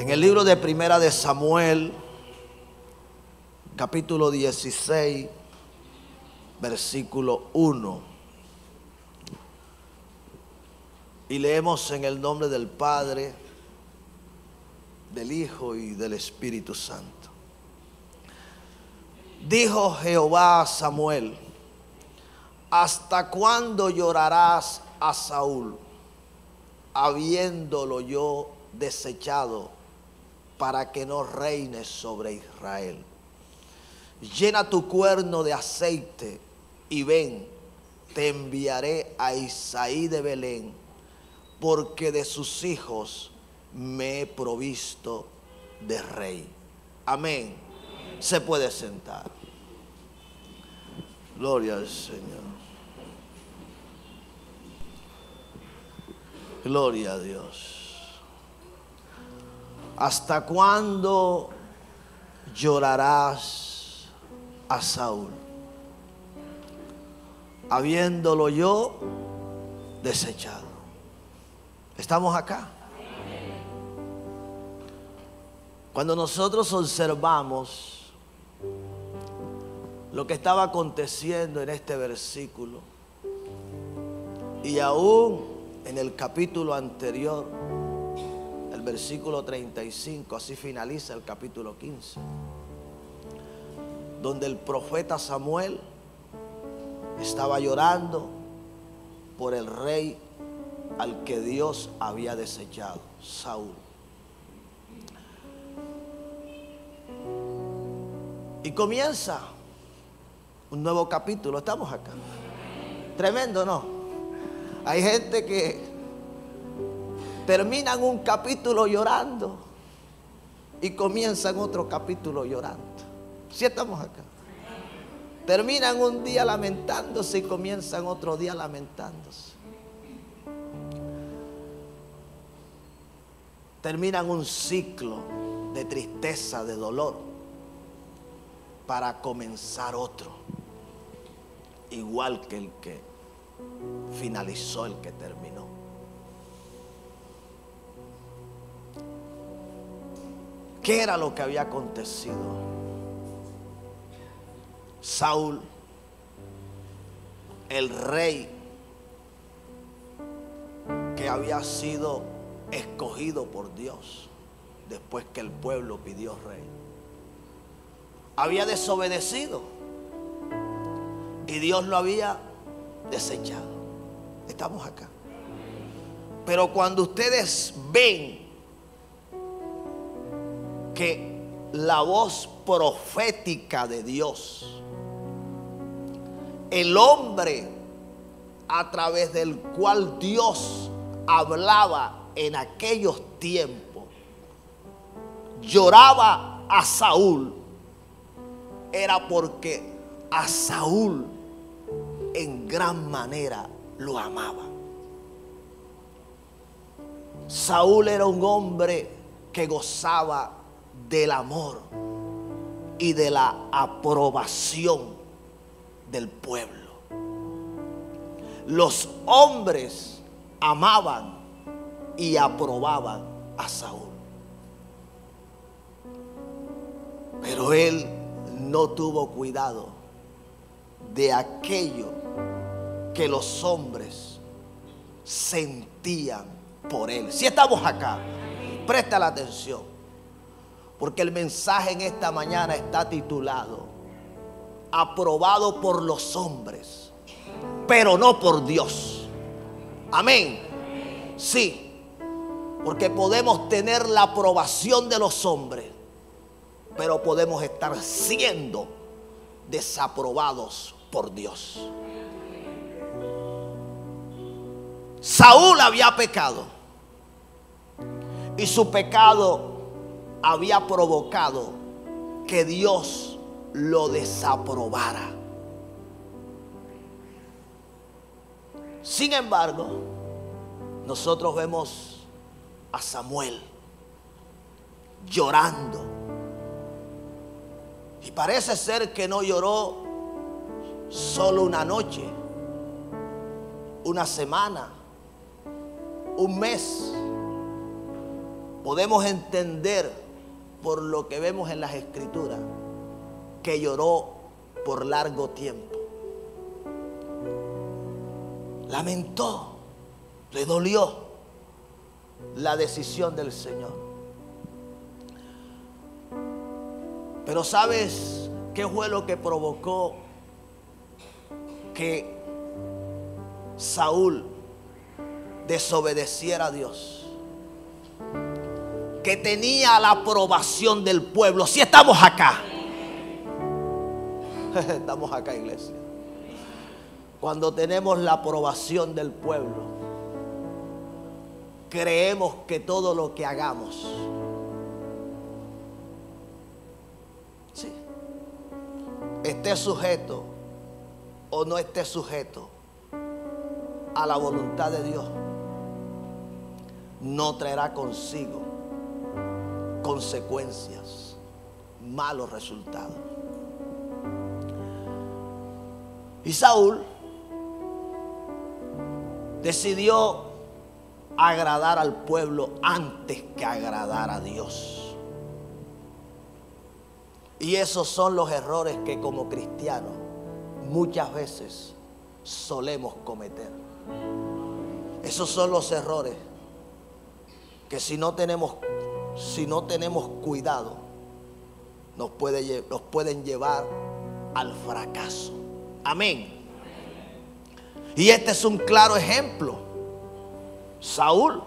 En el libro de Primera de Samuel, capítulo 16, versículo 1. Y leemos en el nombre del Padre, del Hijo y del Espíritu Santo. Dijo Jehová a Samuel: ¿hasta cuándo llorarás a Saúl, habiéndolo yo desechado, para que no reine sobre Israel? Llena tu cuerno de aceite y ven, te enviaré a Isaí de Belén, porque de sus hijos me he provisto de rey. Amén. Se puede sentar. Gloria al Señor. Gloria a Dios. ¿Hasta cuándo llorarás a Saúl, habiéndolo yo desechado? ¿Estamos acá? Cuando nosotros observamos lo que estaba aconteciendo en este versículo, y aún en el capítulo anterior, el versículo 35, así finaliza el capítulo 15, donde el profeta Samuel estaba llorando por el rey al que Dios había desechado, Saúl. Y comienza un nuevo capítulo. Estamos acá. Tremendo, ¿no? Hay gente que terminan un capítulo llorando y comienzan otro capítulo llorando. ¿Sí estamos acá? Terminan un día lamentándose y comienzan otro día lamentándose. Terminan un ciclo de tristeza, de dolor, para comenzar otro, igual que el que finalizó, el que terminó. ¿Qué era lo que había acontecido? Saúl, el rey que había sido escogido por Dios después que el pueblo pidió rey, había desobedecido y Dios lo había desechado. Estamos acá. Pero cuando ustedes ven que la voz profética de Dios, el hombre a través del cual Dios hablaba en aquellos tiempos, lloraba a Saúl, era porque a Saúl en gran manera lo amaba. Saúl era un hombre que gozaba del amor y de la aprobación del pueblo. Los hombres amaban y aprobaban a Saúl, pero él no tuvo cuidado de aquello que los hombres sentían por él. Si estamos acá, presta la atención, porque el mensaje en esta mañana está titulado: aprobado por los hombres, pero no por Dios. Amén. Sí, porque podemos tener la aprobación de los hombres, pero podemos estar siendo desaprobados por Dios. Saúl había pecado y su pecado había provocado que Dios lo desaprobara. Sin embargo, nosotros vemos a Samuel llorando, y parece ser que no lloró solo una noche, una semana, un mes, podemos entender por lo que vemos en las Escrituras que lloró por largo tiempo. Lamentó, le dolió la decisión del Señor. Pero ¿sabes qué fue lo que provocó que Saúl desobedeciera a Dios? Que tenía la aprobación del pueblo. Si estamos acá. Estamos acá, iglesia. Cuando tenemos la aprobación del pueblo, creemos que todo lo que hagamos, sí, esté sujeto o no esté sujeto a la voluntad de Dios, no traerá consigo consecuencias, malos resultados. Y Saúl decidió agradar al pueblo antes que agradar a Dios. Y esos son los errores que como cristianos muchas veces solemos cometer. Esos son los errores que si no tenemos cuidado nos pueden llevar al fracaso. Amén. Y este es un claro ejemplo, Saúl.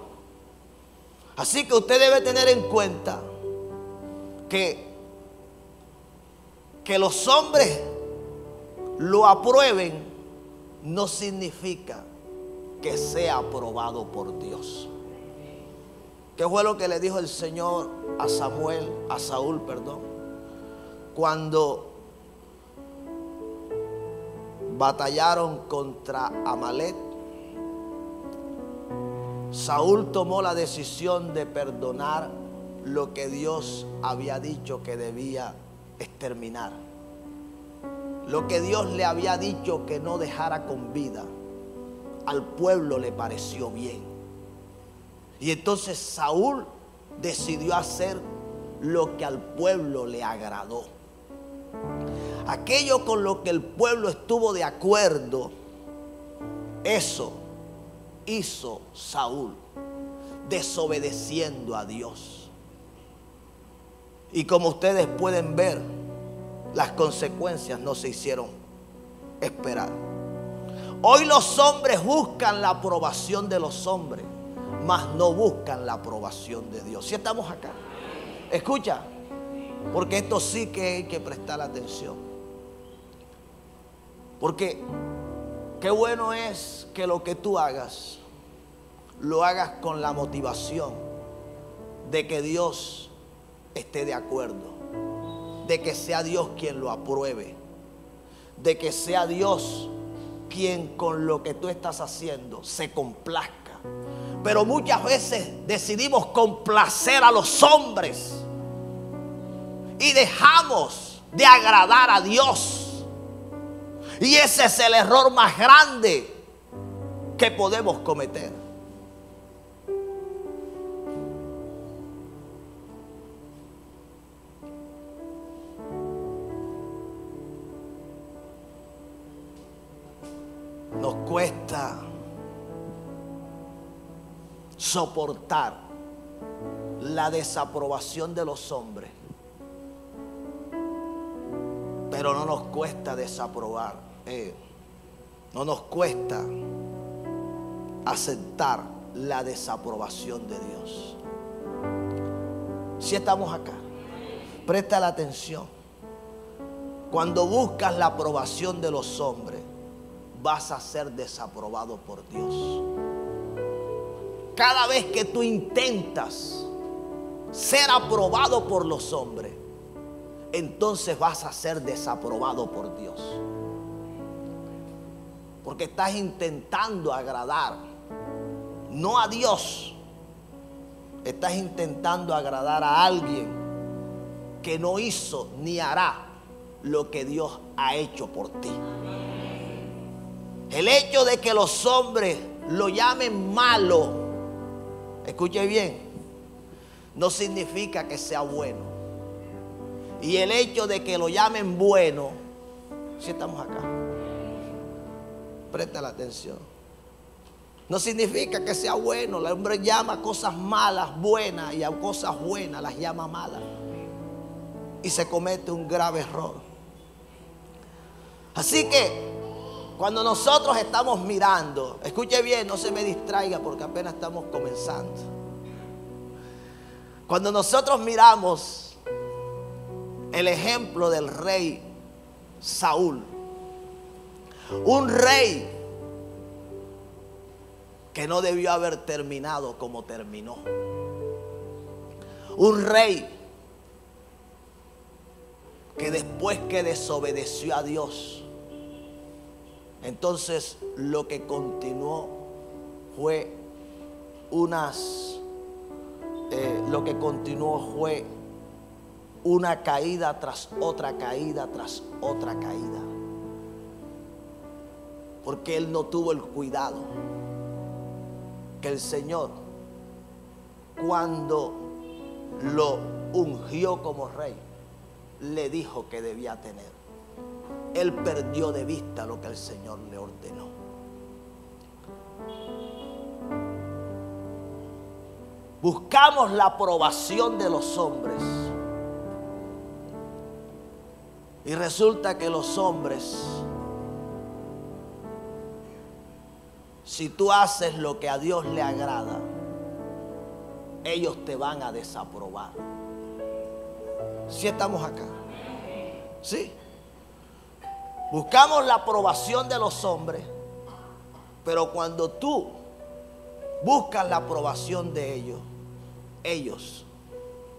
Así que usted debe tener en cuenta que los hombres lo aprueben no significa que sea aprobado por Dios. ¿Qué fue lo que le dijo el Señor a Saúl, cuando batallaron contra Amalek? Saúl tomó la decisión de perdonar lo que Dios había dicho que debía exterminar. Lo que Dios le había dicho que no dejara con vida, al pueblo le pareció bien. Y entonces Saúl decidió hacer lo que al pueblo le agradó. Aquello con lo que el pueblo estuvo de acuerdo, eso hizo Saúl, desobedeciendo a Dios. Y como ustedes pueden ver, las consecuencias no se hicieron esperar. Hoy los hombres buscan la aprobación de los hombres, mas no buscan la aprobación de Dios. Si estamos acá, escucha, porque esto sí que hay que prestar atención. Porque qué bueno es que lo que tú hagas, lo hagas con la motivación de que Dios esté de acuerdo, de que sea Dios quien lo apruebe, de que sea Dios quien con lo que tú estás haciendo se complazca. Pero muchas veces decidimos complacer a los hombres y dejamos de agradar a Dios. Y ese es el error más grande que podemos cometer. Nos cuesta soportar la desaprobación de los hombres, pero no nos cuesta desaprobar. No nos cuesta aceptar la desaprobación de Dios. Si estamos acá, presta la atención. Cuando buscas la aprobación de los hombres, vas a ser desaprobado por Dios. Cada vez que tú intentas ser aprobado por los hombres, entonces vas a ser desaprobado por Dios. Porque estás intentando agradar, no a Dios. Estás intentando agradar a alguien que no hizo ni hará lo que Dios ha hecho por ti. El hecho de que los hombres lo llamen malo, escuche bien, no significa que sea bueno. Y el hecho de que lo llamen bueno, si estamos acá, presta la atención, no significa que sea bueno. El hombre llama cosas malas buenas y a cosas buenas las llama malas. Y se comete un grave error. Así que cuando nosotros estamos mirando, escuche bien, no se me distraiga porque apenas estamos comenzando. Cuando nosotros miramos el ejemplo del rey Saúl, un rey que no debió haber terminado como terminó, un rey que después que desobedeció a Dios, entonces lo que continuó fue una caída tras otra caída tras otra caída, porque él no tuvo el cuidado que el Señor, cuando lo ungió como rey, le dijo que debía tener. Él perdió de vista lo que el Señor le ordenó. Buscamos la aprobación de los hombres y resulta que los hombres, si tú haces lo que a Dios le agrada, ellos te van a desaprobar. ¿Sí estamos acá? Sí. Buscamos la aprobación de los hombres, pero cuando tú buscas la aprobación de ellos, ellos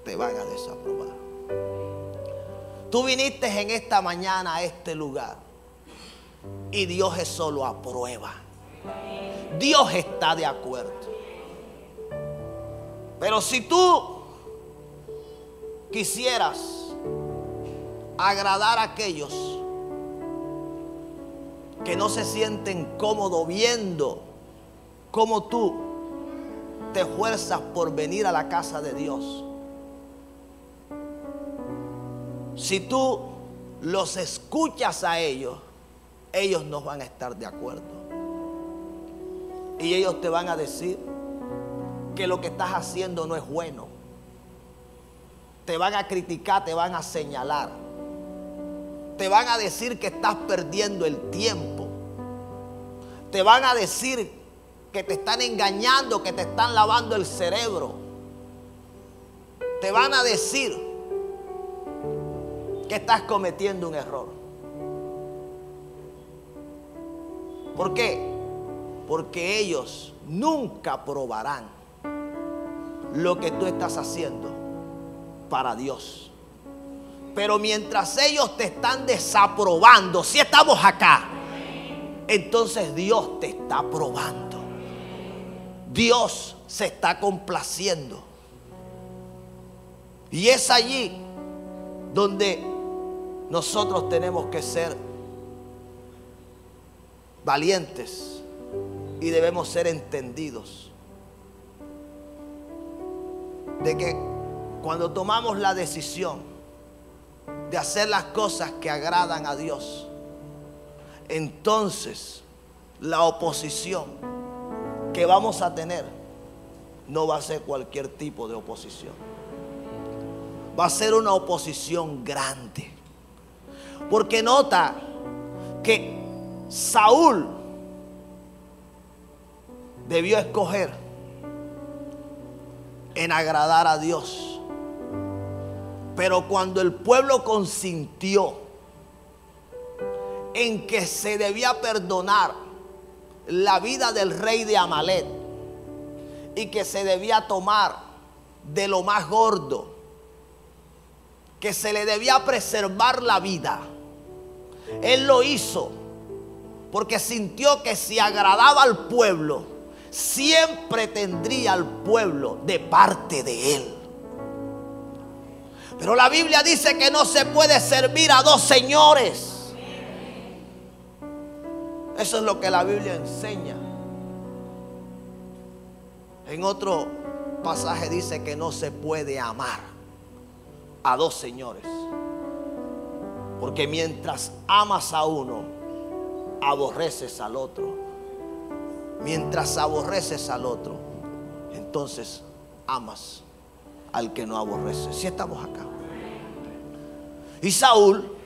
te van a desaprobar. Tú viniste en esta mañana a este lugar y Dios eso lo aprueba. Dios está de acuerdo. Pero si tú quisieras agradar a aquellos que no se sienten cómodos viendo cómo tú te esfuerzas por venir a la casa de Dios, si tú los escuchas a ellos, ellos no van a estar de acuerdo. Y ellos te van a decir que lo que estás haciendo no es bueno. Te van a criticar, te van a señalar. Te van a decir que estás perdiendo el tiempo. Te van a decir que te están engañando, que te están lavando el cerebro. Te van a decir que estás cometiendo un error. ¿Por qué? Porque ellos nunca probarán lo que tú estás haciendo para Dios. Pero mientras ellos te están desaprobando, si estamos acá, entonces Dios te está probando. Dios se está complaciendo. Y es allí donde nosotros tenemos que ser valientes y debemos ser entendidos de que cuando tomamos la decisión de hacer las cosas que agradan a Dios, entonces la oposición que vamos a tener no va a ser cualquier tipo de oposición. Va a ser una oposición grande. Porque nota que Saúl debió escoger en agradar a Dios. Pero cuando el pueblo consintió en que se debía perdonar la vida del rey de Amalek y que se debía tomar de lo más gordo, que se le debía preservar la vida, él lo hizo porque sintió que si agradaba al pueblo, siempre tendría al pueblo de parte de él. Pero la Biblia dice que no se puede servir a dos señores. Eso es lo que la Biblia enseña. En otro pasaje dice que no se puede amar a dos señores. Porque mientras amas a uno, aborreces al otro. Mientras aborreces al otro, entonces amas al que no aborrece. Si estamos acá. Y Saúl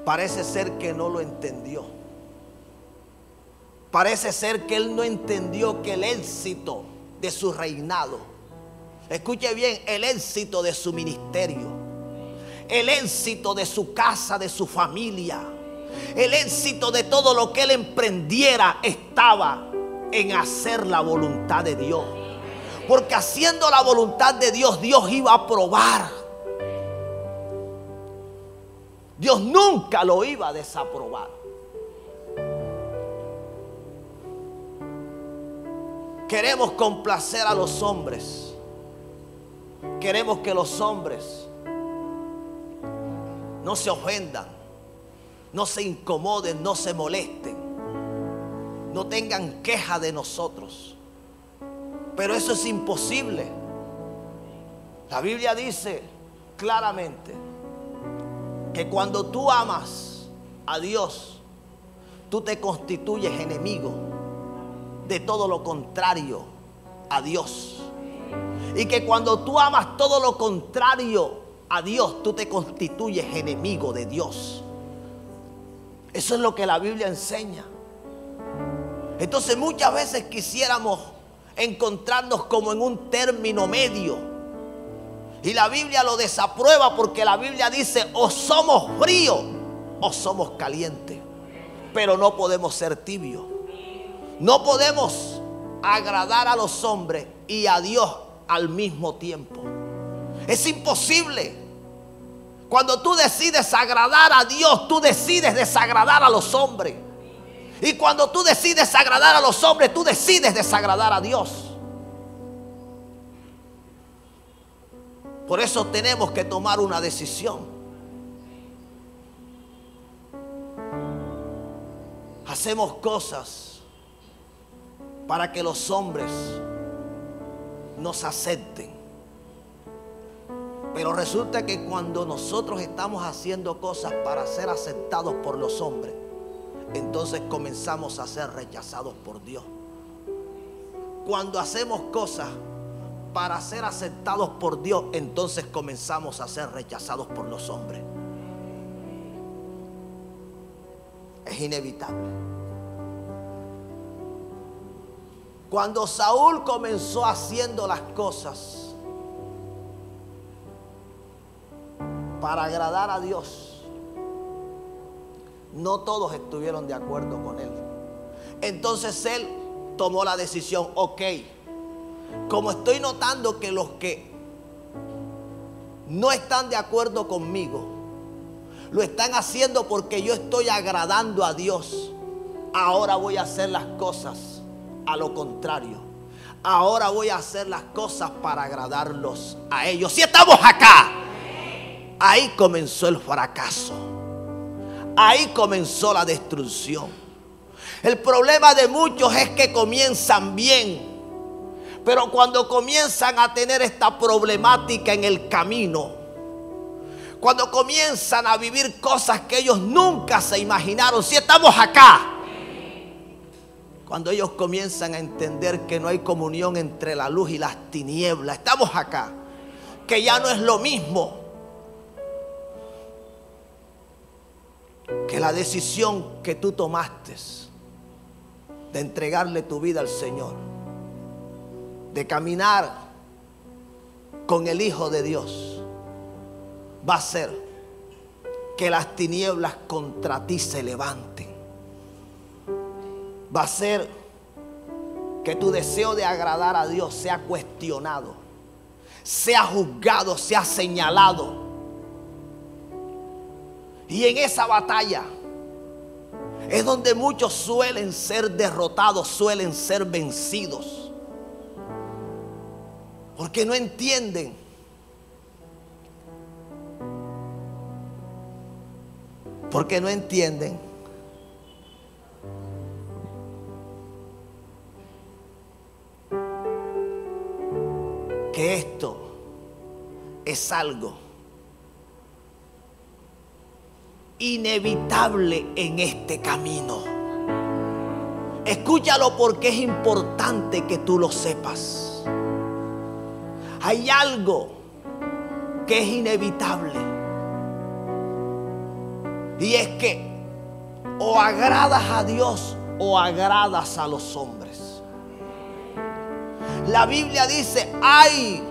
parece ser que no lo entendió. Parece ser que él no entendió que el éxito de su reinado, escuche bien, el éxito de su ministerio, el éxito de su casa, de su familia, el éxito de todo lo que él emprendiera estaba en hacer la voluntad de Dios. Porque haciendo la voluntad de Dios, Dios iba a probar. Dios nunca lo iba a desaprobar. Queremos complacer a los hombres. Queremos que los hombres no se ofendan, no se incomoden, no se molesten, no tengan queja de nosotros. Pero eso es imposible. La Biblia dice claramente que cuando tú amas a Dios, tú te constituyes enemigo de todo lo contrario a Dios. Y que cuando tú amas todo lo contrario a Dios, tú te constituyes enemigo de Dios. Eso es lo que la Biblia enseña. Entonces muchas veces quisiéramos encontrarnos como en un término medio. Y la Biblia lo desaprueba, porque la Biblia dice: o somos fríos o somos calientes. Pero no podemos ser tibios. No podemos agradar a los hombres y a Dios al mismo tiempo. Es imposible. Cuando tú decides agradar a Dios, tú decides desagradar a los hombres. Y cuando tú decides agradar a los hombres, tú decides desagradar a Dios. Por eso tenemos que tomar una decisión. Hacemos cosas para que los hombres nos acepten. Pero resulta que cuando nosotros estamos haciendo cosas para ser aceptados por los hombres, entonces comenzamos a ser rechazados por Dios. Cuando hacemos cosas para ser aceptados por Dios, entonces comenzamos a ser rechazados por los hombres. Es inevitable. Cuando Saúl comenzó haciendo las cosas para agradar a Dios, no todos estuvieron de acuerdo con él. Entonces él tomó la decisión: ok, como estoy notando que los que no están de acuerdo conmigo lo están haciendo porque yo estoy agradando a Dios, ahora voy a hacer las cosas a lo contrario. Ahora voy a hacer las cosas para agradarlos a ellos. Si estamos acá, ahí comenzó el fracaso. Ahí comenzó la destrucción. El problema de muchos es que comienzan bien, pero cuando comienzan a tener esta problemática en el camino, cuando comienzan a vivir cosas que ellos nunca se imaginaron, si estamos acá, cuando ellos comienzan a entender que no hay comunión entre la luz y las tinieblas, estamos acá, que ya no es lo mismo, que la decisión que tú tomaste de entregarle tu vida al Señor, de caminar con el Hijo de Dios, va a hacer que las tinieblas contra ti se levanten. Va a hacer que tu deseo de agradar a Dios sea cuestionado, sea juzgado, sea señalado. Y en esa batalla es donde muchos suelen ser derrotados, suelen ser vencidos, porque no entienden que esto es algo inevitable en este camino. Escúchalo porque es importante que tú lo sepas. Hay algo que es inevitable. Y es que o agradas a Dios o agradas a los hombres. La Biblia dice: ay,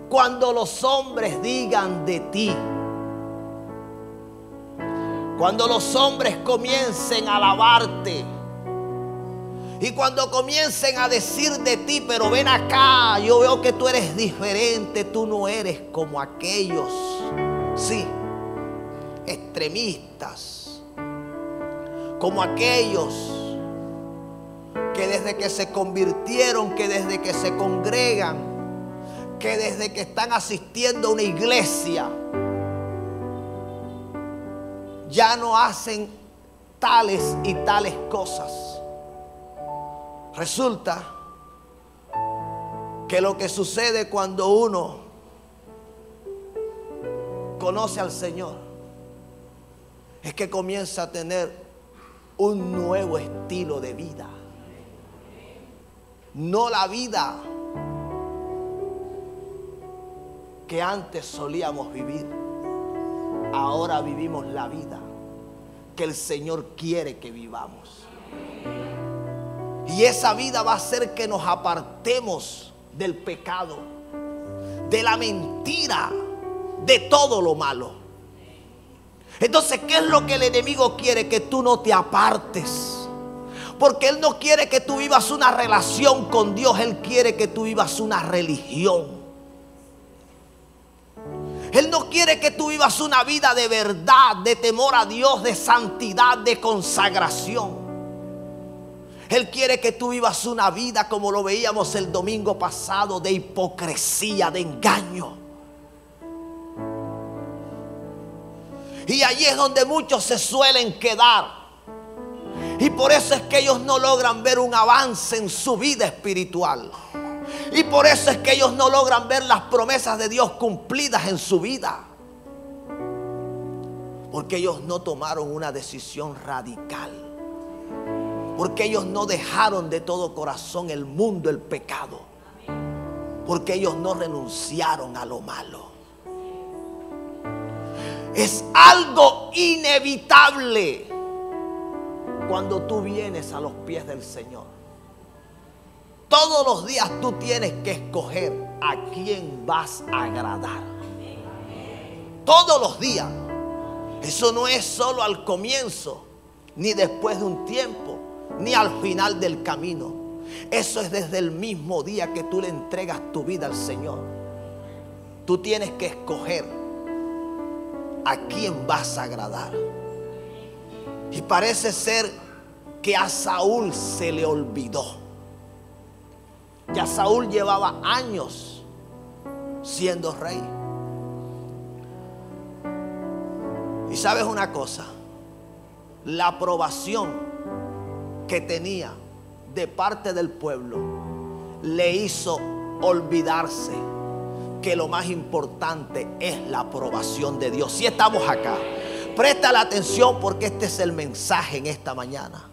cuando los hombres digan de ti, cuando los hombres comiencen a alabarte, y cuando comiencen a decir de ti: pero ven acá, yo veo que tú eres diferente, tú no eres como aquellos, sí, extremistas, como aquellos que desde que se convirtieron, que desde que se congregan, que desde que están asistiendo a una iglesia, ya no hacen tales y tales cosas. Resulta que lo que sucede cuando uno conoce al Señor es que comienza a tener un nuevo estilo de vida. No la vida que antes solíamos vivir. Ahora vivimos la vida que el Señor quiere que vivamos. Y esa vida va a hacer que nos apartemos del pecado, de la mentira, de todo lo malo. Entonces, ¿qué es lo que el enemigo quiere? Que tú no te apartes. Porque Él no quiere que tú vivas una relación con Dios. Él quiere que tú vivas una religión. Él no quiere que tú vivas una vida de verdad, de temor a Dios, de santidad, de consagración. Él quiere que tú vivas una vida, como lo veíamos el domingo pasado, de hipocresía, de engaño. Y allí es donde muchos se suelen quedar. Y por eso es que ellos no logran ver un avance en su vida espiritual. Y por eso es que ellos no logran ver las promesas de Dios cumplidas en su vida. Porque ellos no tomaron una decisión radical. Porque ellos no dejaron de todo corazón el mundo, el pecado. Porque ellos no renunciaron a lo malo. Es algo inevitable cuando tú vienes a los pies del Señor. Todos los días tú tienes que escoger a quién vas a agradar. Todos los días. Eso no es solo al comienzo, ni después de un tiempo, ni al final del camino. Eso es desde el mismo día que tú le entregas tu vida al Señor. Tú tienes que escoger a quién vas a agradar. Y parece ser que a Saúl se le olvidó. Ya Saúl llevaba años siendo rey. Y sabes una cosa, la aprobación que tenía de parte del pueblo le hizo olvidarse que lo más importante es la aprobación de Dios. Si estamos acá, presta la atención porque este es el mensaje en esta mañana.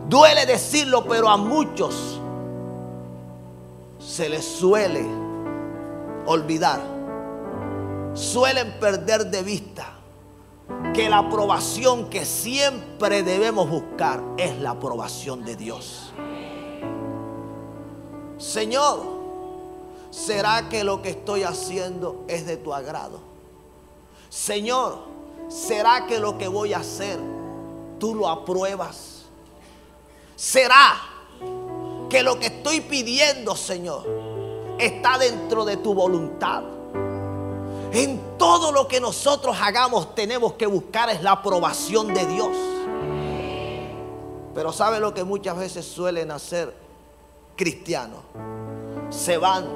Duele decirlo, pero a muchos se les suele olvidar, suelen perder de vista que la aprobación que siempre debemos buscar es la aprobación de Dios. Señor, ¿será que lo que estoy haciendo es de tu agrado? Señor, ¿será que lo que voy a hacer tú lo apruebas? ¿Será que lo que estoy pidiendo, Señor, está dentro de tu voluntad? En todo lo que nosotros hagamos tenemos que buscar es la aprobación de Dios. Pero ¿sabe lo que muchas veces suelen hacer cristianos? Se van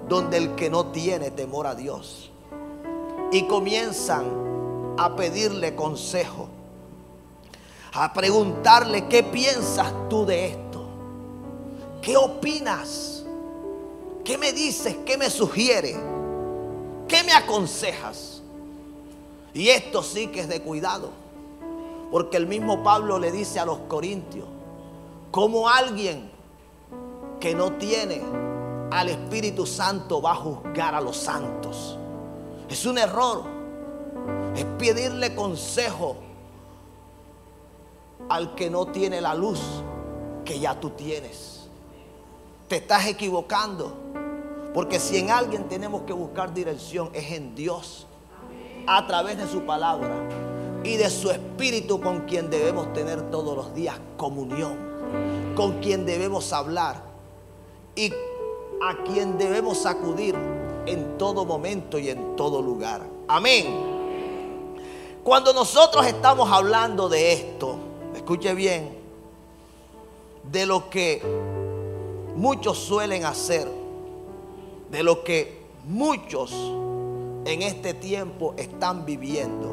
donde el que no tiene temor a Dios y comienzan a pedirle consejo, a preguntarle: ¿qué piensas tú de esto? ¿Qué opinas? ¿Qué me dices? ¿Qué me sugieres? ¿Qué me aconsejas? Y esto sí que es de cuidado, porque el mismo Pablo le dice a los corintios, como alguien que no tiene al Espíritu Santo va a juzgar a los santos. Es un error. Es pedirle consejo al que no tiene la luz que ya tú tienes. Te estás equivocando, porque si en alguien tenemos que buscar dirección es en Dios, a través de su palabra y de su Espíritu, con quien debemos tener todos los días comunión, con quien debemos hablar y a quien debemos acudir en todo momento y en todo lugar. Amén. Cuando nosotros estamos hablando de esto, escuche bien, de lo que muchos suelen hacer, de lo que muchos en este tiempo están viviendo,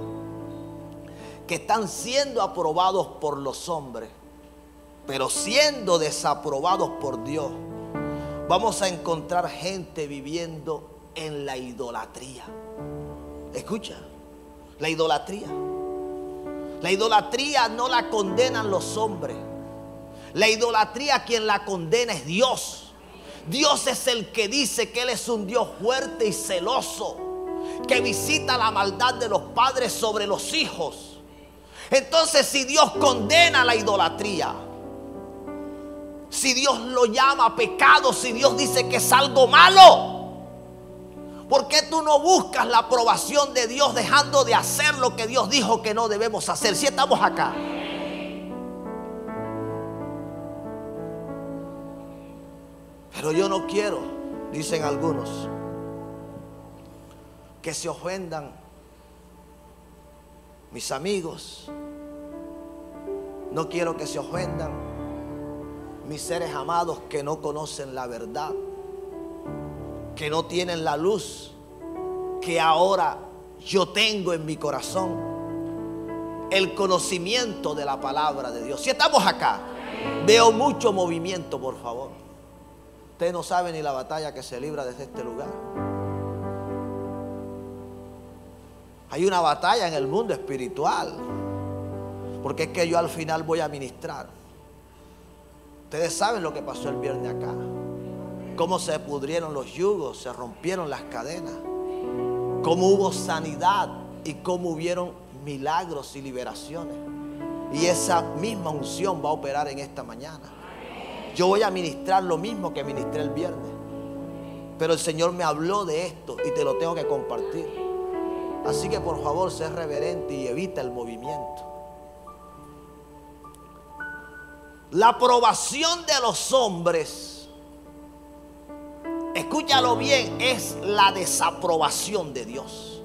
que están siendo aprobados por los hombres, pero siendo desaprobados por Dios, vamos a encontrar gente viviendo en la idolatría. Escucha, la idolatría. La idolatría no la condenan los hombres. La idolatría, quien la condena es Dios. Dios es el que dice que Él es un Dios fuerte y celoso, que visita la maldad de los padres sobre los hijos. Entonces, si Dios condena la idolatría, si Dios lo llama pecado, si Dios dice que es algo malo, ¿por qué tú no buscas la aprobación de Dios dejando de hacer lo que Dios dijo que no debemos hacer? Si estamos acá. Pero yo no quiero, dicen algunos, que se ofendan mis amigos. No quiero que se ofendan mis seres amados que no conocen la verdad, que no tienen la luz que ahora yo tengo en mi corazón, el conocimiento de la palabra de Dios. Si estamos acá, veo mucho movimiento, por favor. Usted no sabe ni la batalla que se libra desde este lugar. Hay una batalla en el mundo espiritual, porque es que yo al final voy a ministrar. Ustedes saben lo que pasó el viernes acá, cómo se pudrieron los yugos, se rompieron las cadenas, cómo hubo sanidad y cómo hubieron milagros y liberaciones. Y esa misma unción va a operar en esta mañana. Yo voy a ministrar lo mismo que ministré el viernes, pero el Señor me habló de esto y te lo tengo que compartir. Así que por favor, sé reverente y evita el movimiento. La aprobación de los hombres, escúchalo bien, es la desaprobación de Dios.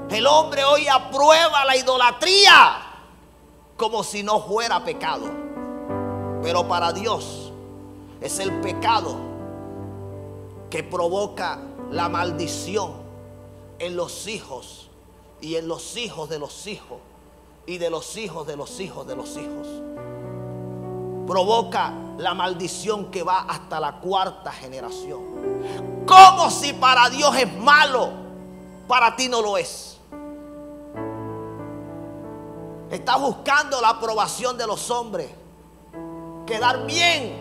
El hombre hoy aprueba la idolatría como si no fuera pecado, pero para Dios es el pecado que provoca la maldición en los hijos y en los hijos de los hijos y de los hijos de los hijos de los hijos. Provoca la maldición que va hasta la cuarta generación. Como si para Dios es malo, para ti no lo es. Estás buscando la aprobación de los hombres, quedar bien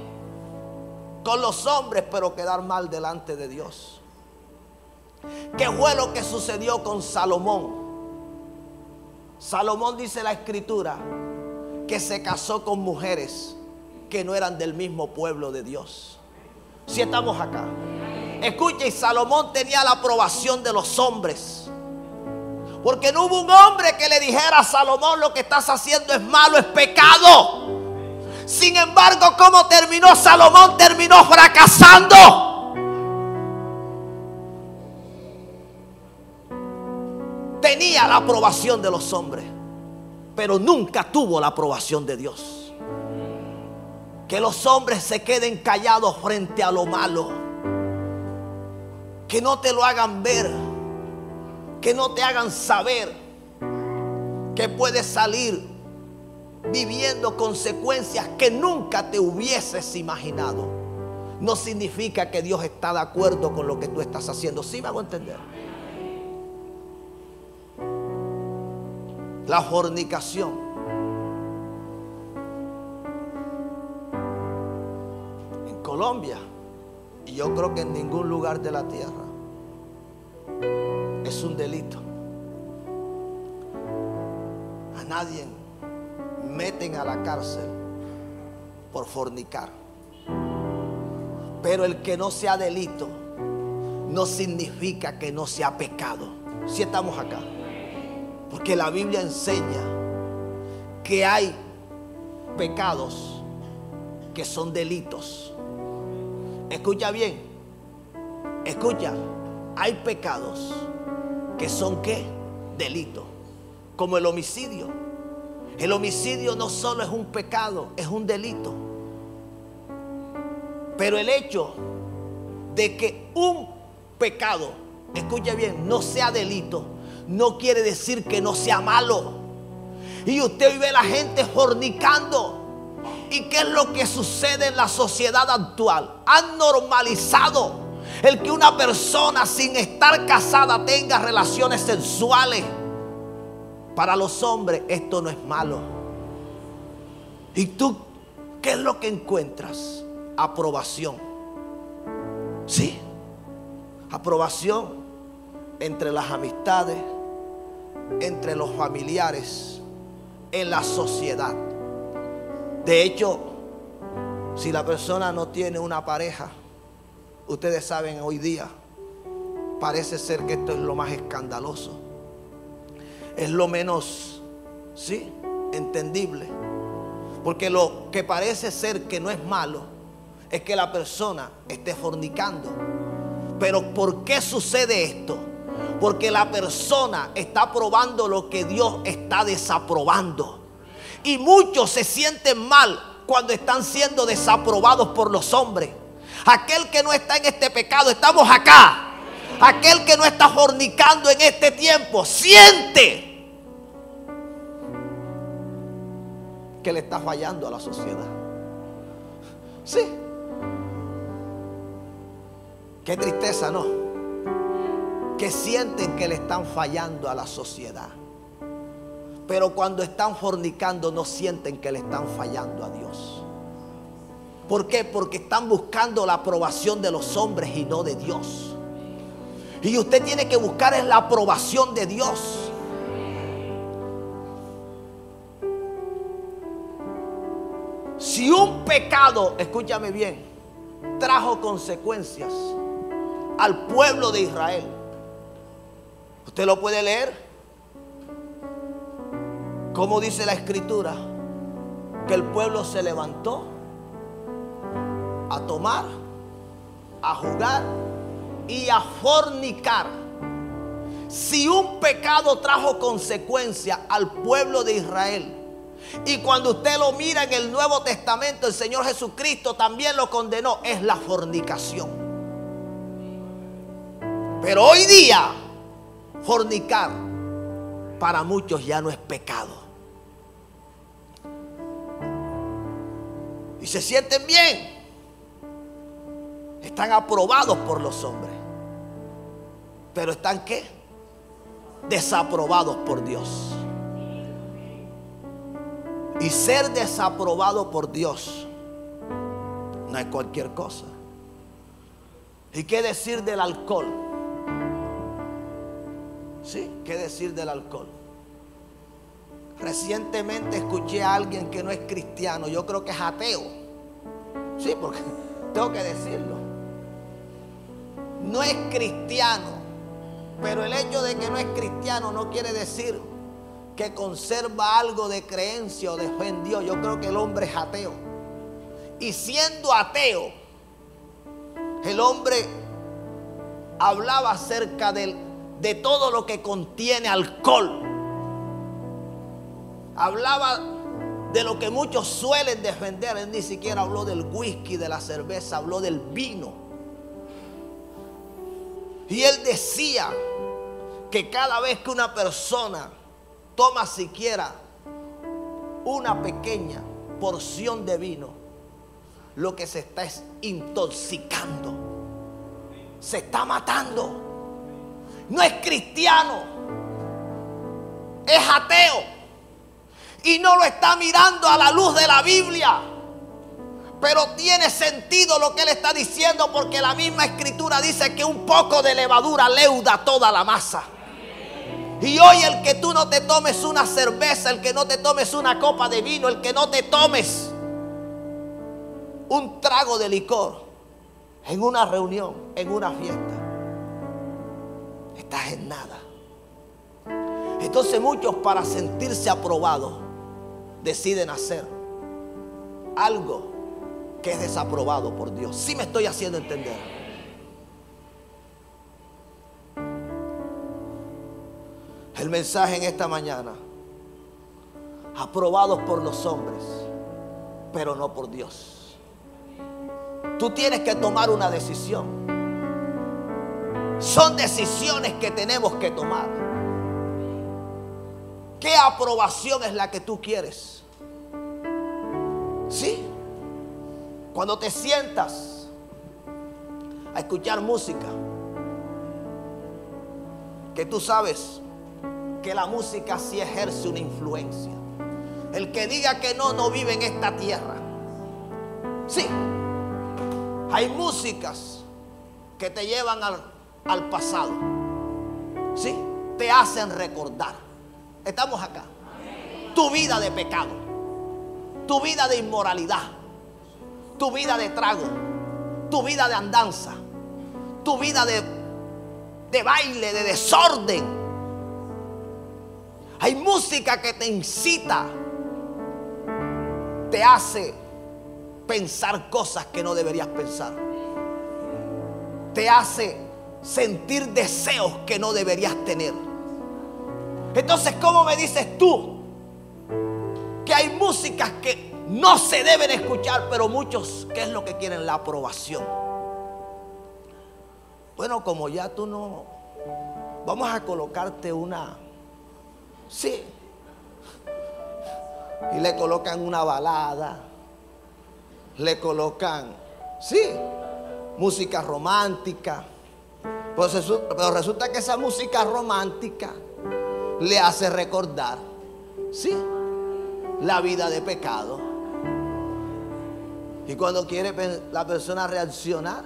con los hombres, pero quedar mal delante de Dios. ¿Qué fue lo que sucedió con Salomón? Salomón, dice la escritura, que se casó con mujeres que no eran del mismo pueblo de Dios. Si estamos acá, escucha, y Salomón tenía la aprobación de los hombres, porque no hubo un hombre que le dijera a Salomón: lo que estás haciendo es malo, es pecado. Sin embargo, ¿cómo terminó Salomón? Terminó fracasando. Tenía la aprobación de los hombres, pero nunca tuvo la aprobación de Dios. Que los hombres se queden callados frente a lo malo, que no te lo hagan ver, que no te hagan saber que puedes salir viviendo consecuencias que nunca te hubieses imaginado. no significa que Dios está de acuerdo con lo que tú estás haciendo. ¿Sí me hago entender? La fornicación. En Colombia, y yo creo que en ningún lugar de la tierra, es un delito. A nadie meten a la cárcel por fornicar. Pero el que no sea delito no significa que no sea pecado. Si estamos acá. Porque la Biblia enseña que hay pecados que son delitos. Escucha bien. Escucha. Hay pecados que son ¿qué? Delitos. Como el homicidio. El homicidio no solo es un pecado, es un delito. Pero el hecho de que un pecado, escuche bien, no sea delito, no quiere decir que no sea malo. Y usted ve a la gente fornicando. ¿Y qué es lo que sucede en la sociedad actual? Han normalizado el que una persona sin estar casada tenga relaciones sexuales. Para los hombres esto no es malo. ¿Y tú qué es lo que encuentras? Aprobación. Sí, aprobación entre las amistades, entre los familiares, en la sociedad. De hecho, si la persona no tiene una pareja, ustedes saben hoy día, parece ser que esto es lo más escandaloso. Es lo menos, sí, entendible. Porque lo que parece ser que no es malo es que la persona esté fornicando. Pero ¿por qué sucede esto? Porque la persona está aprobando lo que Dios está desaprobando. Y muchos se sienten mal cuando están siendo desaprobados por los hombres. Aquel que no está en este pecado, estamos acá. Aquel que no está fornicando en este tiempo, siente que le está fallando a la sociedad. Sí. Qué tristeza, ¿no? Que sienten que le están fallando a la sociedad. Pero cuando están fornicando no sienten que le están fallando a Dios. ¿Por qué? Porque están buscando la aprobación de los hombres y no de Dios. Y usted tiene que buscar es la aprobación de Dios. Si un pecado, escúchame bien, trajo consecuencias al pueblo de Israel, usted lo puede leer. Como dice la escritura, que el pueblo se levantó a tomar, a jugar y a fornicar. Si un pecado trajo consecuencia al pueblo de Israel, y cuando usted lo mira en el Nuevo Testamento, el Señor Jesucristo también lo condenó, es la fornicación. Pero hoy día, fornicar para muchos ya no es pecado. Y se sienten bien. Están aprobados por los hombres. Pero están ¿qué? Desaprobados por Dios. Y ser desaprobado por Dios no es cualquier cosa. ¿Y qué decir del alcohol? Sí, ¿qué decir del alcohol? Recientemente escuché a alguien que no es cristiano, yo creo que es ateo. Sí, porque tengo que decirlo. No es cristiano, pero el hecho de que no es cristiano no quiere decir que conserva algo de creencia o de fe en Dios. Yo creo que el hombre es ateo. Y siendo ateo, el hombre hablaba acerca de todo lo que contiene alcohol. Hablaba de lo que muchos suelen defender. Él ni siquiera habló del whisky, de la cerveza, habló del vino. Y él decía que cada vez que una persona toma siquiera una pequeña porción de vino, lo que se está es intoxicando. Se está matando. No es cristiano, es ateo. Y no lo está mirando a la luz de la Biblia. Pero tiene sentido lo que él está diciendo, porque la misma escritura dice que un poco de levadura leuda toda la masa. Y hoy el que tú no te tomes una cerveza, el que no te tomes una copa de vino, el que no te tomes un trago de licor en una reunión, en una fiesta, estás en nada. Entonces muchos, para sentirse aprobados, deciden hacer algo que es desaprobado por Dios. ¿Sí me estoy haciendo entender? El mensaje en esta mañana: aprobados por los hombres, pero no por Dios. Tú tienes que tomar una decisión. Son decisiones que tenemos que tomar. ¿Qué aprobación es la que tú quieres? ¿Sí? Cuando te sientas a escuchar música, que tú sabes que la música sí ejerce una influencia. El que diga que no, no vive en esta tierra. Sí, hay músicas que te llevan al pasado. Sí, te hacen recordar. Estamos acá. Tu vida de pecado, tu vida de inmoralidad, tu vida de trago, tu vida de andanza, tu vida de baile, de desorden. Hay música que te incita, te hace pensar cosas que no deberías pensar, te hace sentir deseos que no deberías tener. Entonces, ¿cómo me dices tú que hay músicas que no se deben escuchar, pero muchos, ¿qué es lo que quieren? La aprobación. Bueno, como ya tú no, vamos a colocarte una, sí, y le colocan una balada, le colocan, sí, música romántica, pero resulta que esa música romántica le hace recordar, sí, la vida de pecado. Y cuando quiere la persona reaccionar,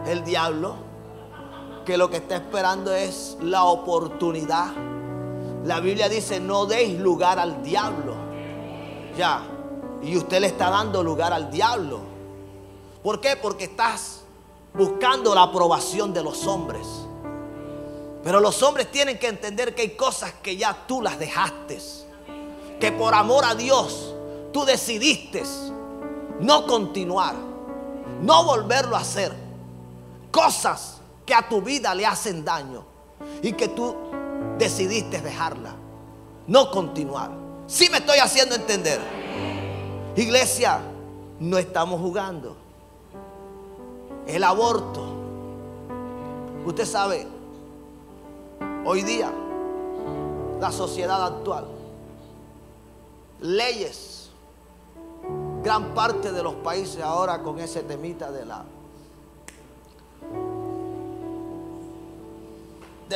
el diablo, que lo que está esperando es la oportunidad. La Biblia dice: no deis lugar al diablo. Ya, y usted le está dando lugar al diablo. ¿Por qué? Porque estás buscando la aprobación de los hombres. Pero los hombres tienen que entender que hay cosas que ya tú las dejaste, que por amor a Dios tú decidiste no continuar, no volverlo a hacer. Cosas que a tu vida le hacen daño y que tú decidiste dejarla, no continuar. ¿Sí me estoy haciendo entender? Iglesia, no estamos jugando. El aborto, usted sabe, hoy día la sociedad actual, leyes, gran parte de los países ahora con ese temita de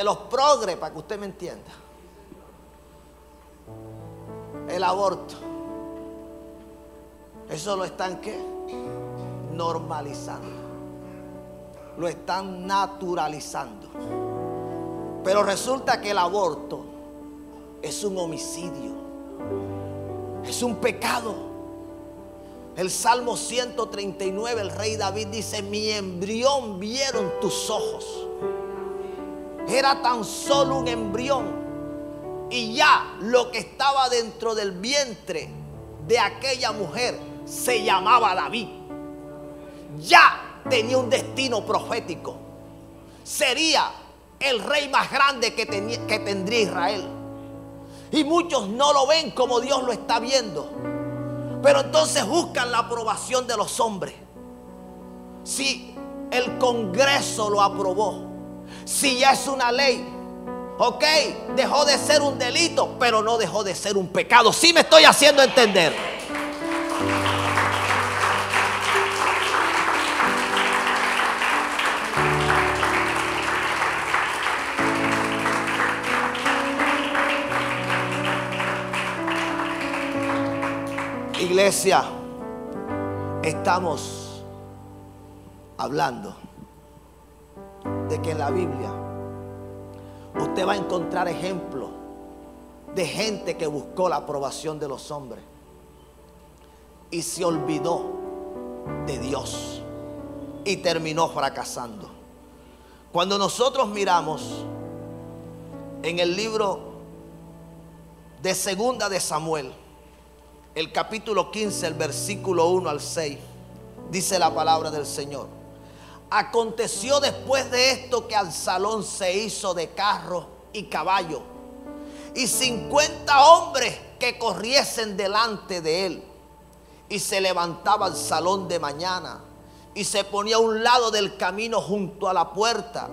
los progres, para que usted me entienda. El aborto, eso lo están ¿qué? Normalizando, lo están naturalizando. Pero resulta que el aborto es un homicidio, es un pecado. El Salmo 139, el rey David dice: mi embrión vieron tus ojos. Era tan solo un embrión, y ya lo que estaba dentro del vientre de aquella mujer se llamaba David. Ya tenía un destino profético. Sería el rey más grande que tendría Israel. Y muchos no lo ven como Dios lo está viendo. Pero entonces buscan la aprobación de los hombres. Si el Congreso lo aprobó, si ya es una ley, ok, dejó de ser un delito, pero no dejó de ser un pecado. ¿Sí me estoy haciendo entender? Iglesia, estamos hablando de que en la Biblia usted va a encontrar ejemplos de gente que buscó la aprobación de los hombres y se olvidó de Dios y terminó fracasando. Cuando nosotros miramos en el libro de Segunda de Samuel, el capítulo 15, el versículo 1 al 6, dice la palabra del Señor: aconteció después de esto que Absalón se hizo de carro y caballo y 50 hombres que corriesen delante de él, y se levantaba Absalón de mañana y se ponía a un lado del camino junto a la puerta,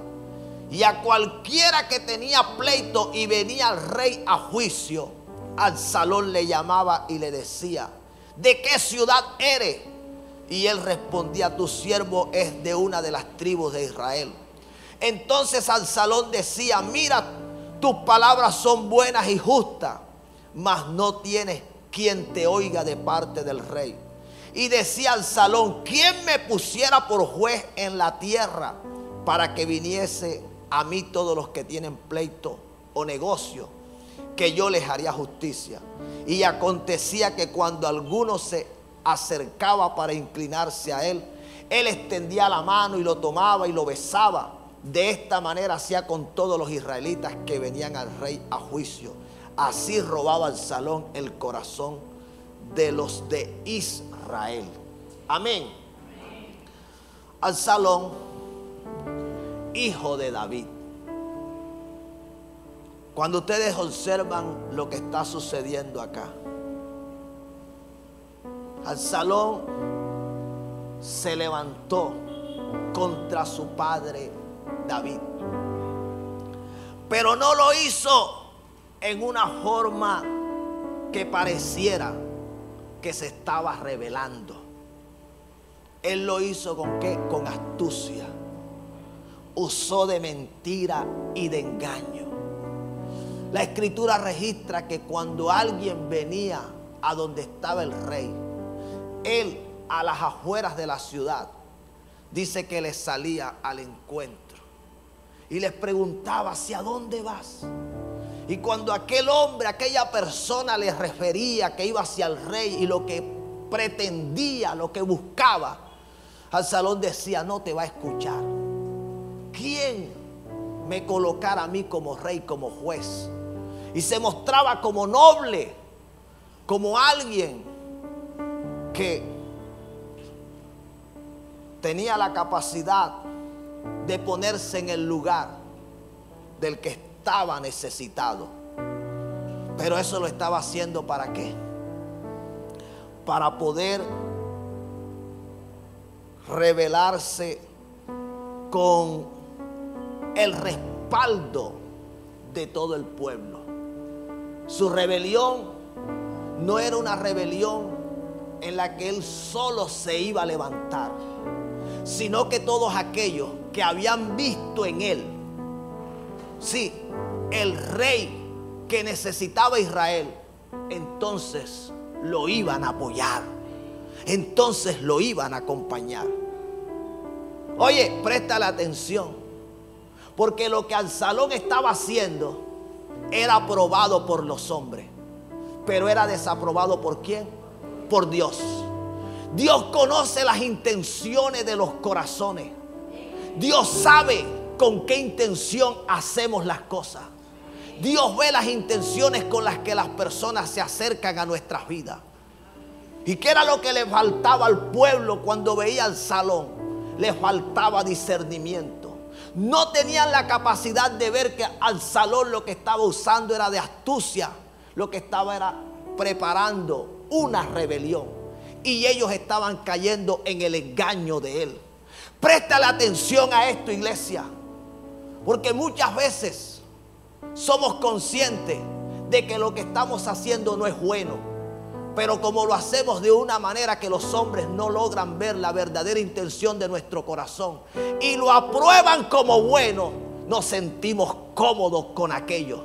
y a cualquiera que tenía pleito y venía al rey a juicio, Absalón le llamaba y le decía: ¿de qué ciudad eres? Y él respondía: tu siervo es de una de las tribus de Israel. Entonces Absalón decía: mira, tus palabras son buenas y justas, mas no tienes quien te oiga de parte del rey. Y decía Absalón: ¿quién me pusiera por juez en la tierra para que viniese a mí todos los que tienen pleito o negocio, que yo les haría justicia? Y acontecía que cuando alguno se acercaba para inclinarse a él, él extendía la mano y lo tomaba y lo besaba. De esta manera hacía con todos los israelitas que venían al rey a juicio. Así robaba Absalón el corazón de los de Israel. Amén. Absalón, hijo de David. Cuando ustedes observan lo que está sucediendo acá, Absalón se levantó contra su padre David, pero no lo hizo en una forma que pareciera que se estaba rebelando. Él lo hizo ¿con qué? Con astucia. Usó de mentira y de engaño. La escritura registra que cuando alguien venía a donde estaba el rey, él a las afueras de la ciudad, dice que les salía al encuentro y les preguntaba: ¿hacia dónde vas? Y cuando aquel hombre, aquella persona le refería que iba hacia el rey y lo que pretendía, lo que buscaba, Absalón decía: no te va a escuchar. ¿Quién me colocara a mí como rey, como juez? Y se mostraba como noble, como alguien que tenía la capacidad de ponerse en el lugar del que estaba necesitado. Pero eso lo estaba haciendo ¿para qué? Para poder rebelarse con el respaldo de todo el pueblo. Su rebelión no era una rebelión en la que él solo se iba a levantar, sino que todos aquellos que habían visto en él, sí, el rey que necesitaba Israel, entonces lo iban a apoyar, entonces lo iban a acompañar. Oye, préstale atención, porque lo que Absalón estaba haciendo era aprobado por los hombres, pero era desaprobado ¿por quién? Por Dios. Dios conoce las intenciones de los corazones. Dios sabe con qué intención hacemos las cosas. Dios ve las intenciones con las que las personas se acercan a nuestras vidas. ¿Y qué era lo que le faltaba al pueblo cuando veía al Absalón? Le faltaba discernimiento. No tenían la capacidad de ver que Absalón lo que estaba usando era de astucia. Lo que estaba era preparando una rebelión. Y ellos estaban cayendo en el engaño de él. Préstale atención a esto, iglesia. Porque muchas veces somos conscientes de que lo que estamos haciendo no es bueno. Pero como lo hacemos de una manera que los hombres no logran ver la verdadera intención de nuestro corazón y lo aprueban como bueno, nos sentimos cómodos con aquello.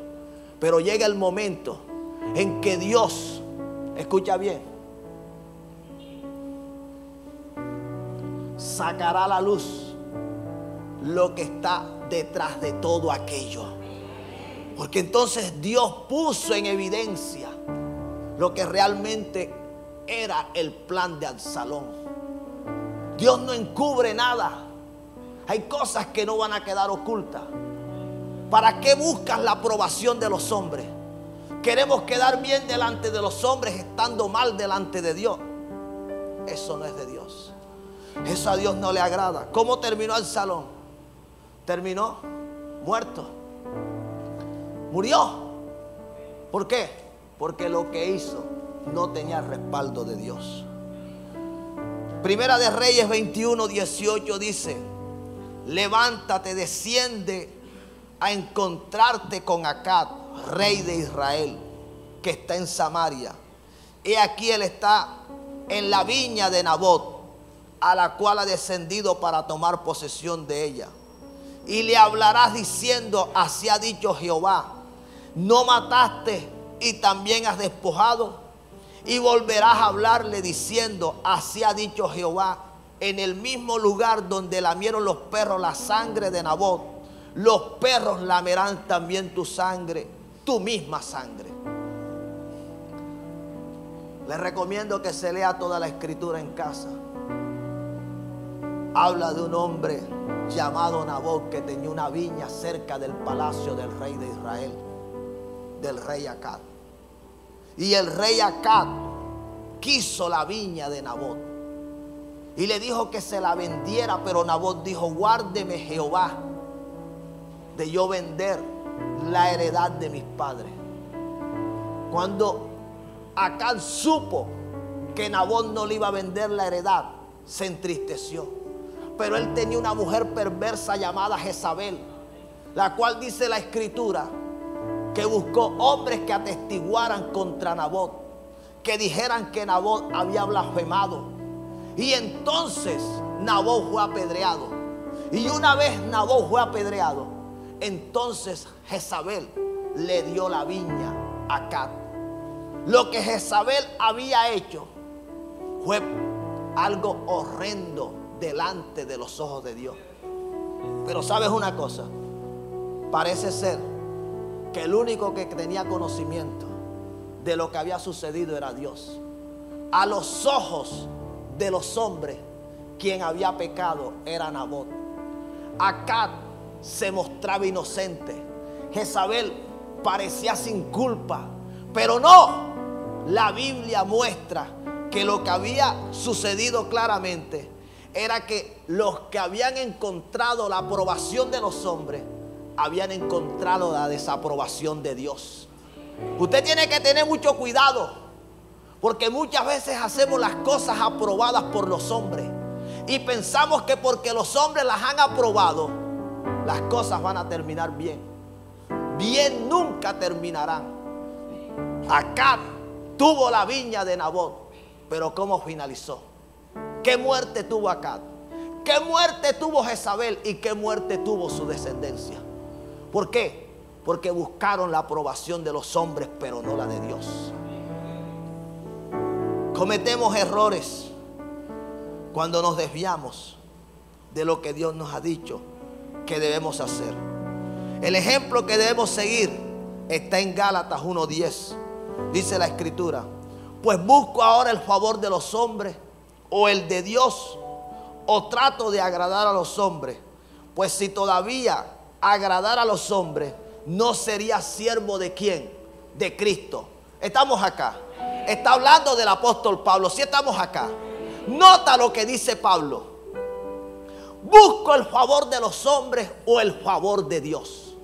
Pero llega el momento en que Dios, escucha bien, sacará a la luz lo que está detrás de todo aquello. Porque entonces Dios puso en evidencia lo que realmente era el plan de Absalón. Dios no encubre nada. Hay cosas que no van a quedar ocultas. ¿Para qué buscas la aprobación de los hombres? Queremos quedar bien delante de los hombres estando mal delante de Dios. Eso no es de Dios. Eso a Dios no le agrada. ¿Cómo terminó Absalón? Terminó muerto. Murió. ¿Por qué? Porque lo que hizo no tenía respaldo de Dios. Primera de Reyes 21:18 dice: levántate, desciende a encontrarte con Acab, rey de Israel, que está en Samaria. He aquí él está en la viña de Nabot, a la cual ha descendido para tomar posesión de ella. Y le hablarás diciendo: así ha dicho Jehová, no mataste y también has despojado. Y volverás a hablarle diciendo: así ha dicho Jehová, en el mismo lugar donde lamieron los perros la sangre de Nabot, los perros lamerán también tu sangre, tu misma sangre. Les recomiendo que se lea toda la escritura en casa. Habla de un hombre llamado Nabot que tenía una viña cerca del palacio del rey de Israel, del rey Acab. Y el rey Acab quiso la viña de Nabot y le dijo que se la vendiera, pero Nabot dijo: guárdeme Jehová de yo vender la heredad de mis padres. Cuando Acab supo que Nabot no le iba a vender la heredad, se entristeció. Pero él tenía una mujer perversa llamada Jezabel, la cual dice la escritura que buscó hombres que atestiguaran contra Nabot, que dijeran que Nabot había blasfemado. Y entonces Nabot fue apedreado. Y una vez Nabot fue apedreado, entonces Jezabel le dio la viña a Acab. Lo que Jezabel había hecho fue algo horrendo delante de los ojos de Dios. Pero ¿sabes una cosa? Parece ser que el único que tenía conocimiento de lo que había sucedido era Dios. A los ojos de los hombres, quien había pecado era Nabot. Acab se mostraba inocente. Jezabel parecía sin culpa, pero no. La Biblia muestra que lo que había sucedido claramente era que los que habían encontrado la aprobación de los hombres habían encontrado la desaprobación de Dios. Usted tiene que tener mucho cuidado, porque muchas veces hacemos las cosas aprobadas por los hombres y pensamos que porque los hombres las han aprobado, las cosas van a terminar bien. Bien nunca terminarán. Acab tuvo la viña de Nabot, pero ¿cómo finalizó? ¿Qué muerte tuvo Acab? ¿Qué muerte tuvo Jezabel? ¿Y qué muerte tuvo su descendencia? ¿Por qué? Porque buscaron la aprobación de los hombres, pero no la de Dios. Cometemos errores cuando nos desviamos de lo que Dios nos ha dicho que debemos hacer. El ejemplo que debemos seguir está en Gálatas 1:10. Dice la escritura: pues busco ahora el favor de los hombres o el de Dios, o trato de agradar a los hombres. Pues si todavía agradara a los hombres, no sería siervo de ¿quién? De Cristo. Estamos acá. Está hablando del apóstol Pablo. Si estamos acá. Nota lo que dice Pablo: busco el favor de los hombres o el favor de Dios.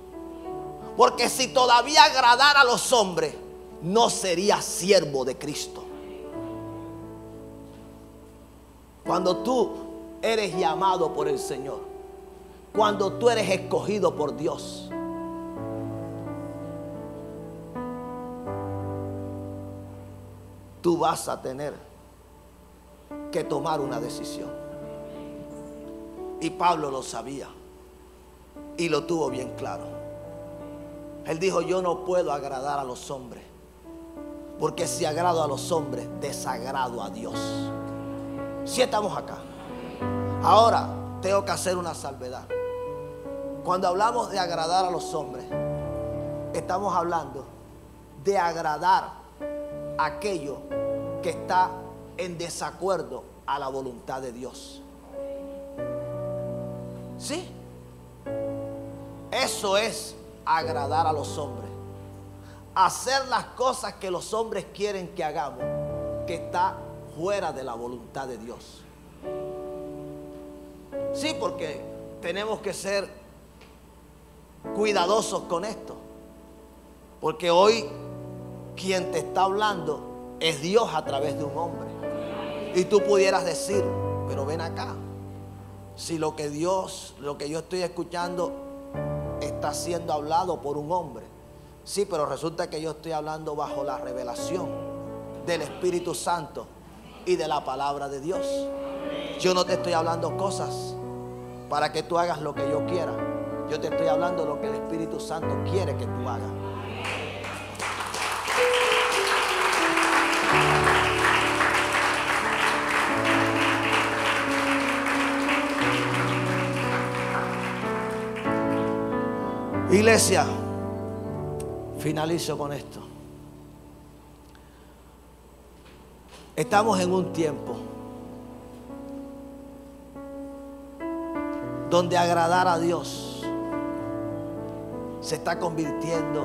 Porque si todavía agradara a los hombres, no sería siervo de Cristo. Cuando tú eres llamado por el Señor, cuando tú eres escogido por Dios, tú vas a tener que tomar una decisión. Y Pablo lo sabía y lo tuvo bien claro. Él dijo: yo no puedo agradar a los hombres, porque si agrado a los hombres, desagrado a Dios. Si estamos acá. Ahora, tengo que hacer una salvedad. Cuando hablamos de agradar a los hombres, estamos hablando de agradar a aquello que está en desacuerdo a la voluntad de Dios. ¿Sí? Eso es agradar a los hombres. Hacer las cosas que los hombres quieren que hagamos, que está fuera de la voluntad de Dios. Sí, porque tenemos que ser cuidadosos con esto. Porque hoy quien te está hablando es Dios a través de un hombre. Y tú pudieras decir, pero ven acá, si lo que yo estoy escuchando está siendo hablado por un hombre. Sí, pero resulta que yo estoy hablando bajo la revelación del Espíritu Santo y de la palabra de Dios. Yo no te estoy hablando cosas para que tú hagas lo que yo quiera. Yo te estoy hablando lo que el Espíritu Santo quiere que tú hagas. Iglesia, finalizo con esto. Estamos en un tiempo donde agradar a Dios se está convirtiendo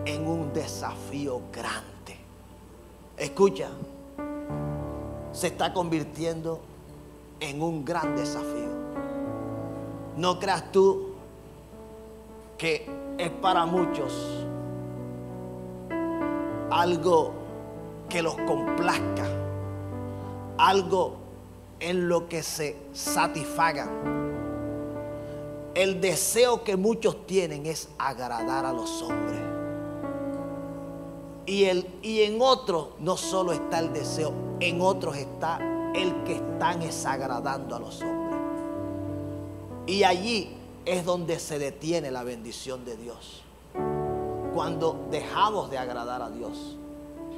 en un desafío grande. Escucha, se está convirtiendo en un gran desafío. No creas tú que es para muchos algo que los complazca, algo en lo que se satisfagan. El deseo que muchos tienen es agradar a los hombres. Y en otros no solo está el deseo, en otros está el que están desagradando a los hombres. Y allí es donde se detiene la bendición de Dios. Cuando dejamos de agradar a Dios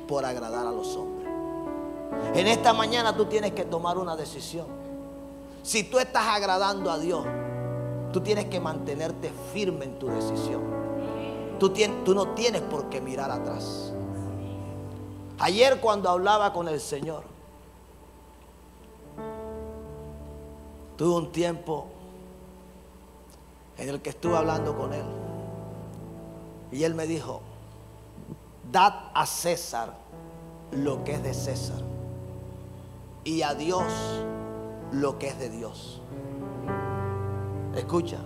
por agradar a los hombres. En esta mañana tú tienes que tomar una decisión. Si tú estás agradando a Dios, tú tienes que mantenerte firme en tu decisión. Tú no tienes por qué mirar atrás. Ayer cuando hablaba con el Señor, tuve un tiempo en el que estuve hablando con Él. Y Él me dijo, dad a César lo que es de César y a Dios lo que es de Dios. Escucha,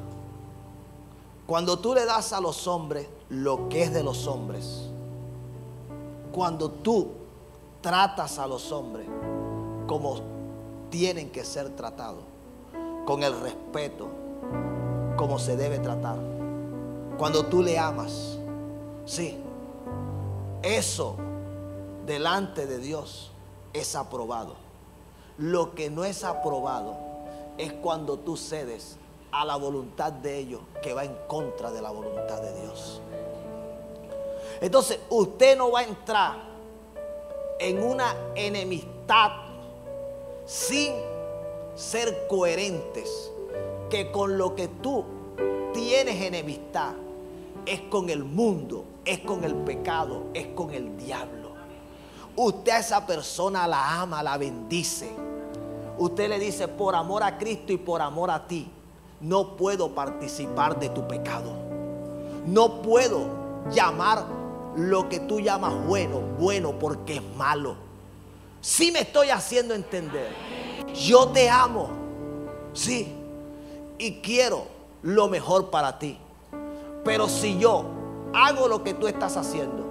cuando tú le das a los hombres lo que es de los hombres, cuando tú tratas a los hombres como tienen que ser tratados, con el respeto, como se debe tratar, cuando tú le amas, sí, eso delante de Dios es aprobado. Lo que no es aprobado es cuando tú cedes a la voluntad de ellos que va en contra de la voluntad de Dios. Entonces usted no va a entrar en una enemistad sin ser coherentes, que con lo que tú tienes enemistad es con el mundo, es con el pecado, es con el diablo. Usted a esa persona la ama, la bendice. Usted le dice, por amor a Cristo y por amor a ti, no puedo participar de tu pecado. No puedo llamar lo que tú llamas bueno, bueno porque es malo. Sí me estoy haciendo entender. Yo te amo, sí, y quiero lo mejor para ti. Pero si yo hago lo que tú estás haciendo,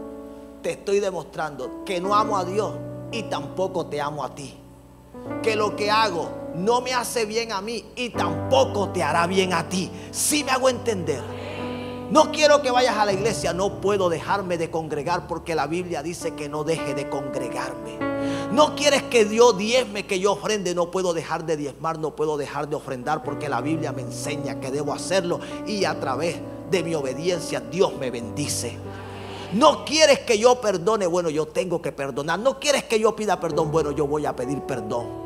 te estoy demostrando que no amo a Dios y tampoco te amo a ti. Que lo que hago no me hace bien a mí y tampoco te hará bien a ti. ¿Sí me hago entender? No quiero que vayas a la iglesia, no puedo dejarme de congregar porque la Biblia dice que no deje de congregarme. No quieres que Dios diezme, que yo ofrende, no puedo dejar de diezmar, no puedo dejar de ofrendar porque la Biblia me enseña que debo hacerlo y a través de mi obediencia Dios me bendice. No quieres que yo perdone, bueno, yo tengo que perdonar. No quieres que yo pida perdón, bueno, yo voy a pedir perdón.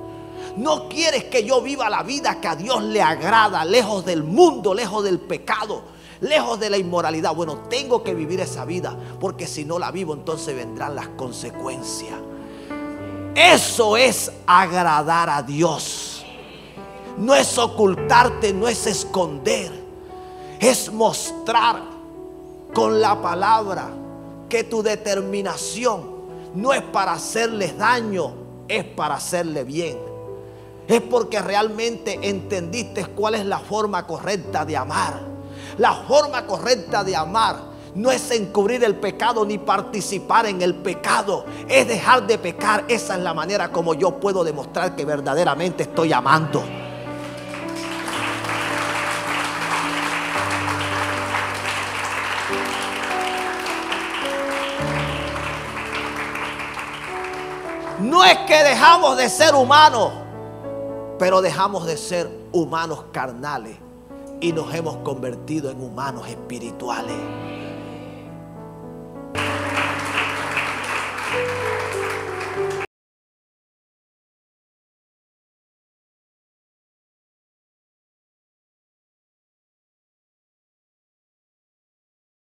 No quieres que yo viva la vida que a Dios le agrada, lejos del mundo, lejos del pecado, lejos de la inmoralidad. Bueno, tengo que vivir esa vida, porque si no la vivo, entonces vendrán las consecuencias. Eso es agradar a Dios. No es ocultarte, no es esconder. Es mostrar con la palabra que tu determinación no es para hacerles daño, es para hacerle bien. Es porque realmente entendiste cuál es la forma correcta de amar. La forma correcta de amar no es encubrir el pecado ni participar en el pecado. Es dejar de pecar. Esa es la manera como yo puedo demostrar que verdaderamente estoy amando. No es que dejamos de ser humanos, pero dejamos de ser humanos carnales y nos hemos convertido en humanos espirituales.